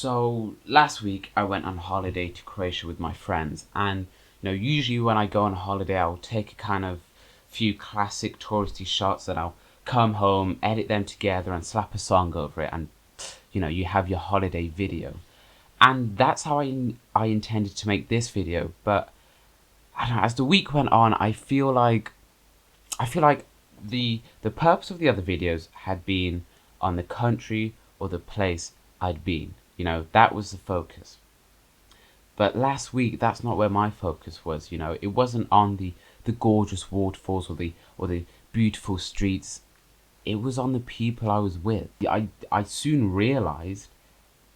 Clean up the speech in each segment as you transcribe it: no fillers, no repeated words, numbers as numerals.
So last week I went on holiday to Croatia with my friends, and usually when I go on holiday I'll take a kind of few classic touristy shots, and I'll come home, edit them together and slap a song over it, and you have your holiday video. And that's how I intended to make this video, but I don't know, as the week went on, I feel like the purpose of the other videos had been on the country or the place I'd been. That was the focus. But last week, that's not where my focus was. It wasn't on the gorgeous waterfalls or the beautiful streets. It was on the people I was with. I soon realized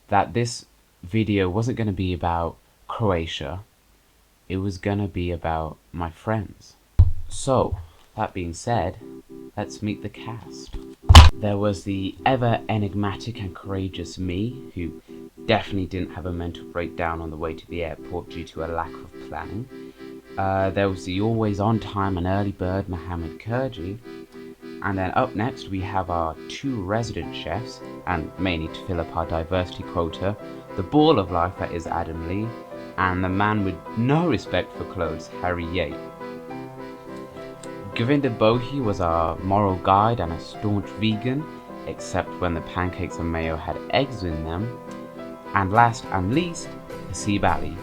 that this video wasn't going to be about Croatia. It was going to be about my friends. So, that being said, let's meet the cast. There was the ever enigmatic and courageous me, who definitely didn't have a mental breakdown on the way to the airport due to a lack of planning. There was the always on time and early bird Mohammed Kurji. And then up next we have our two resident chefs, and mainly to fill up our diversity quota, the ball of life that is Adam Lee, and the man with no respect for clothes, Harry Yates. Govinda Bohi was our moral guide and a staunch vegan, except when the pancakes and mayo had eggs in them. And last and least, Hasib Ali,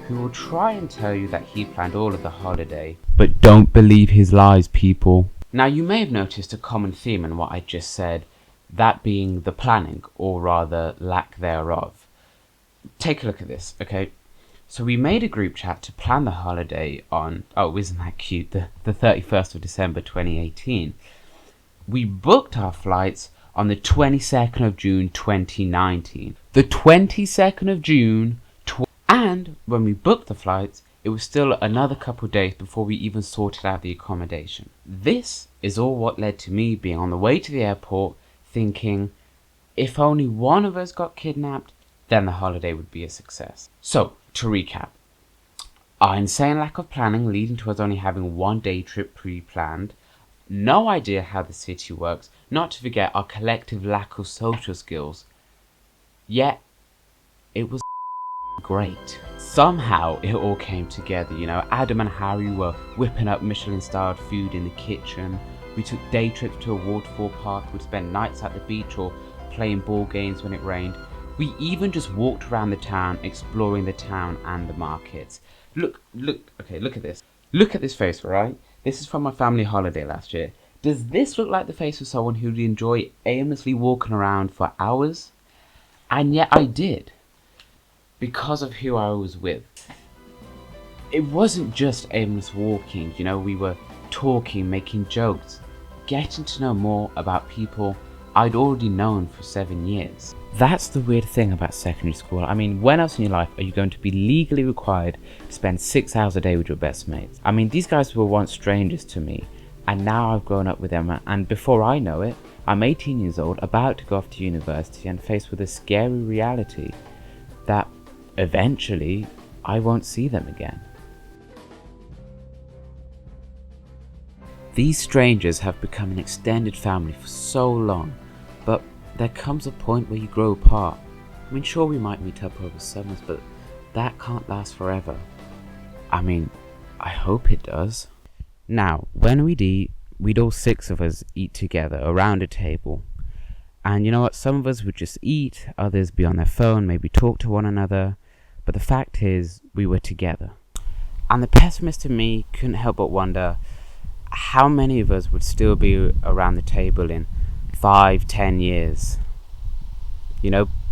who will try and tell you that he planned all of the holiday. But don't believe his lies, people. Now, you may have noticed a common theme in what I just said, that being the planning, or rather lack thereof. Take a look at this, okay? So we made a group chat to plan the holiday on, oh, isn't that cute, the 31st of December 2018. We booked our flights on the 22nd of June 2019. The 22nd of June, and when we booked the flights, it was still another couple of days before we even sorted out the accommodation. This is all what led to me being on the way to the airport thinking, if only one of us got kidnapped, then the holiday would be a success. So, to recap, our insane lack of planning leading to us only having one day trip pre-planned, no idea how the city works, not to forget our collective lack of social skills, yet it was great. Somehow it all came together, Adam and Harry were whipping up Michelin-starred food in the kitchen, we took day trips to a waterfall park, we'd spend nights at the beach or playing ball games when it rained. We even just walked around the town, exploring the town and the markets. Look at this. Look at this face, right? This is from my family holiday last year. Does this look like the face of someone who'd enjoy aimlessly walking around for hours? And yet I did, because of who I was with. It wasn't just aimless walking, we were talking, making jokes, getting to know more about people I'd already known for 7 years. That's the weird thing about secondary school. I mean, when else in your life are you going to be legally required to spend 6 hours a day with your best mates? I mean, these guys were once strangers to me, and now I've grown up with them, and before I know it, I'm 18 years old, about to go off to university and faced with a scary reality that eventually I won't see them again. These strangers have become an extended family for so long, but there comes a point where you grow apart. I mean, sure, we might meet up over summers, but that can't last forever. I mean, I hope it does. Now, when we'd eat, we'd all 6 of us eat together around a table. And you know what, some of us would just eat, others be on their phone, maybe talk to one another, but the fact is, we were together. And the pessimist in me couldn't help but wonder how many of us would still be around the table in 5-10 years.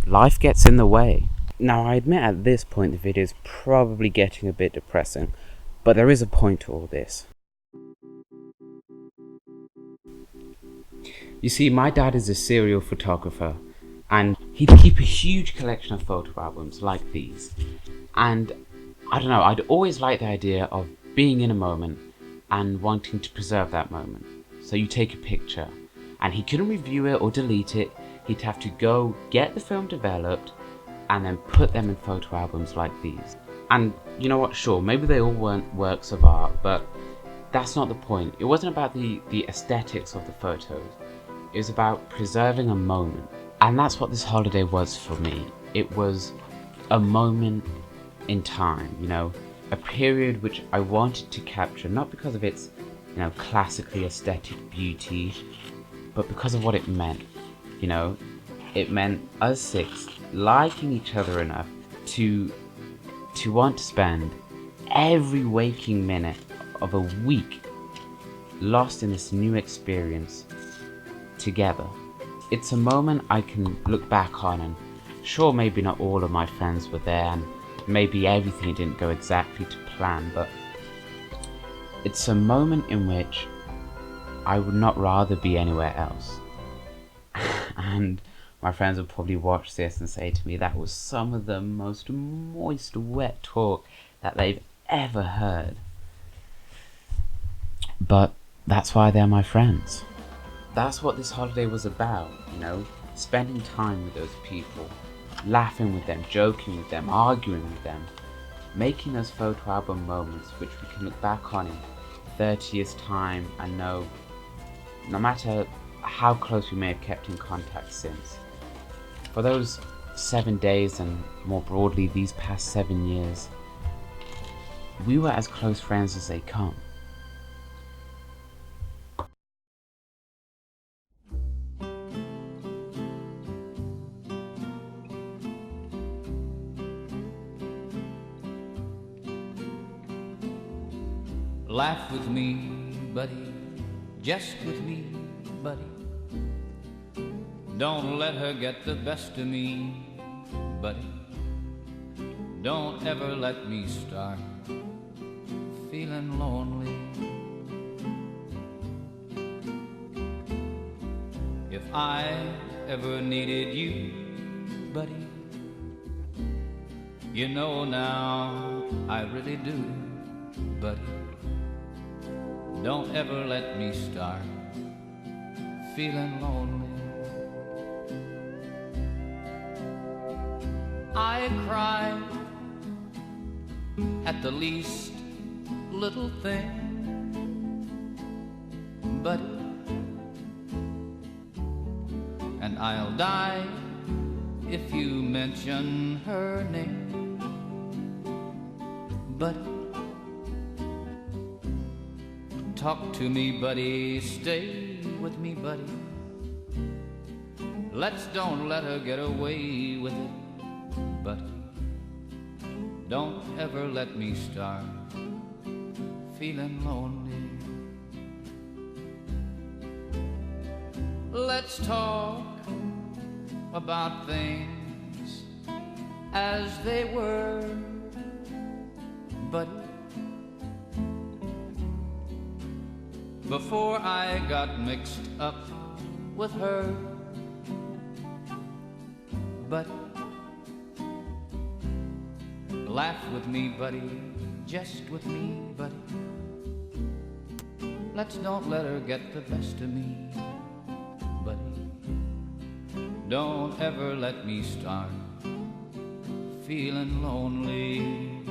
Life gets in the way. Now, I admit at this point the video is probably getting a bit depressing, but there is a point to all this. You see, my dad is a serial photographer, and he'd keep a huge collection of photo albums like these. And I don't know, I'd always liked the idea of being in a moment and wanting to preserve that moment. So you take a picture, and he couldn't review it or delete it. He'd have to go get the film developed and then put them in photo albums like these. And you know what, sure, maybe they all weren't works of art, but that's not the point. It wasn't about the aesthetics of the photos. It was about preserving a moment. And that's what this holiday was for me. it was a moment in time, a period which I wanted to capture, not because of its, classically aesthetic beauty, but because of what it meant. It meant us six liking each other enough to want to spend every waking minute of a week lost in this new experience together. It's a moment I can look back on, and sure, maybe not all of my friends were there, and maybe everything didn't go exactly to plan, but it's a moment in which I would not rather be anywhere else. And my friends will probably watch this and say to me that was some of the most moist, wet talk that they've ever heard. But that's why they're my friends. That's what this holiday was about, spending time with those people, laughing with them, joking with them, arguing with them, making those photo album moments which we can look back on in 30 years' time and know, no matter how close we may have kept in contact since, for those 7 days and more broadly these past 7 years, we were as close friends as they come. Laugh with me, buddy, just with me, buddy. Don't let her get the best of me, buddy. Don't ever let me start feeling lonely. If I ever needed you, buddy, you know now I really do, buddy. Don't ever let me start feeling lonely. I cry at the least little thing, buddy, and I'll die if you mention her name, buddy. Talk to me, buddy, stay with me, buddy. Don't let her get away with it, buddy. Don't ever let me start feeling lonely. Let's talk about things as they were, buddy. Before I got mixed up with her, but laugh with me, buddy, just with me, buddy. Don't let her get the best of me, buddy. Don't ever let me start feeling lonely.